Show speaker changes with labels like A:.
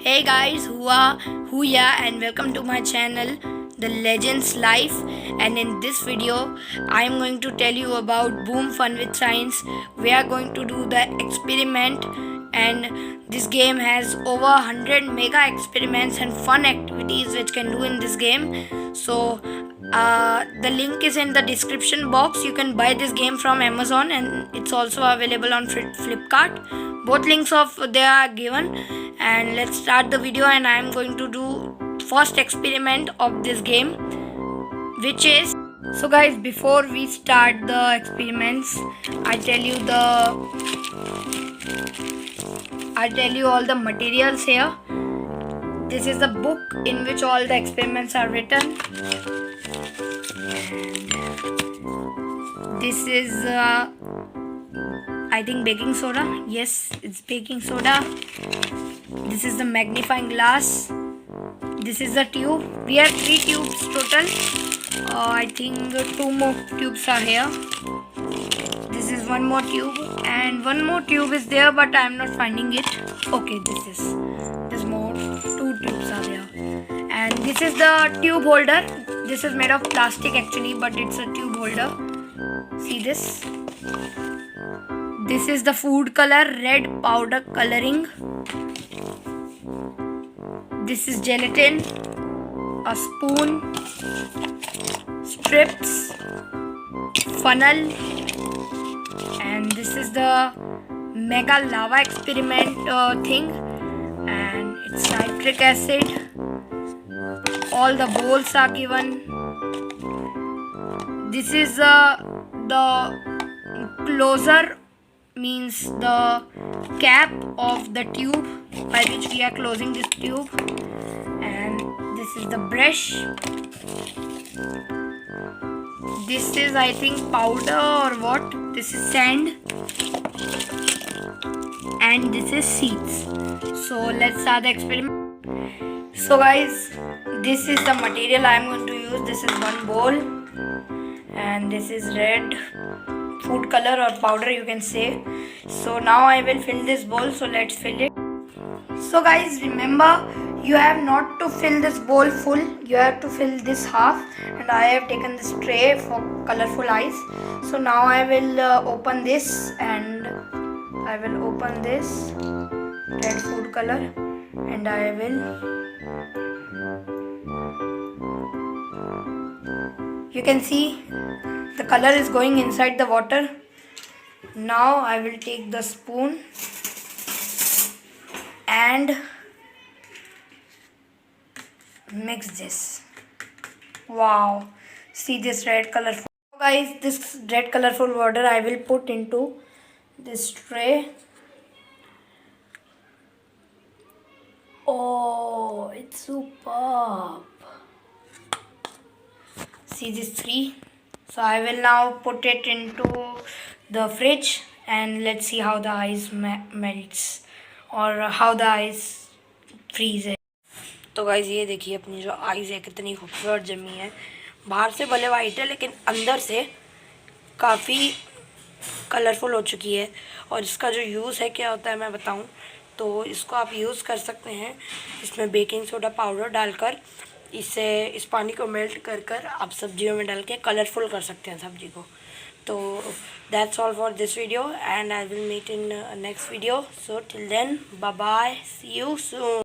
A: Hey guys, HOOYAH and welcome to my channel, The Legends Life. And in this video, I am going to tell you about Boom Fun with Science. We are going to do the experiment, and this game has over 100 mega experiments and fun activities which can do in this game. So the link is in the description box. You can buy this game from Amazon and it's also available on Flipkart. Both links of they are given, and let's start the video. And I am going to do first experiment of this game, which is, so guys, before we start the experiments, I tell you all the materials here. This is the book in which all the experiments are written. This is I think baking soda. Yes, it's baking soda. This is the magnifying glass. This is the tube. We have 3 tubes total. I think 2 more tubes are here. This is 1 more tube, and 1 more tube is there, but I am not finding it. Okay, there's more. 2 tubes are there. And this is the tube holder. This is made of plastic actually, but it's a tube holder. See this? This is the food color, red powder coloring. This is gelatin, a spoon, strips, funnel, and this is the mega lava experiment thing, and it's citric acid. All the bowls are given. This is the closer, means the cap of the tube by which we are closing this tube. And this is the brush. This is, I think, powder or what. This is sand, and this is seeds. So let's start the experiment. So guys, this is the material I am going to use. This is 1 bowl, and this is red food color or powder, you can say. So now I will fill this bowl, so let's fill it. So guys, remember, you have not to fill this bowl full, you have to fill this half, and I have taken this tray for colorful eyes. So now I will open this, and I will open this red food color, and I will, you can see the color is going inside the water. Now I will take the spoon and mix this. Wow, see this red colorful. Guys, this red colorful water I will put into this tray. Oh, it's superb. See these 3. So I will now put it into the fridge, and let's see how the ice melts or how the ice freezes. तो guys, ये देखिए अपनी जो ice है कितनी खूबसूरत जमी है. बाहर से भले वाइट है, लेकिन अंदर से काफ़ी कलरफुल हो चुकी है. और इसका जो यूज़ है क्या होता है मैं बताऊं तो इसको आप यूज़ कर सकते हैं. इसमें बेकिंग सोडा पाउडर डालकर इसे इस पानी को मेल्ट कर आप सब्जियों में डाल के कलरफुल कर सकते हैं सब्जी को. तो that's all for this video, and I will meet in next video. So till then, bye bye, see you soon.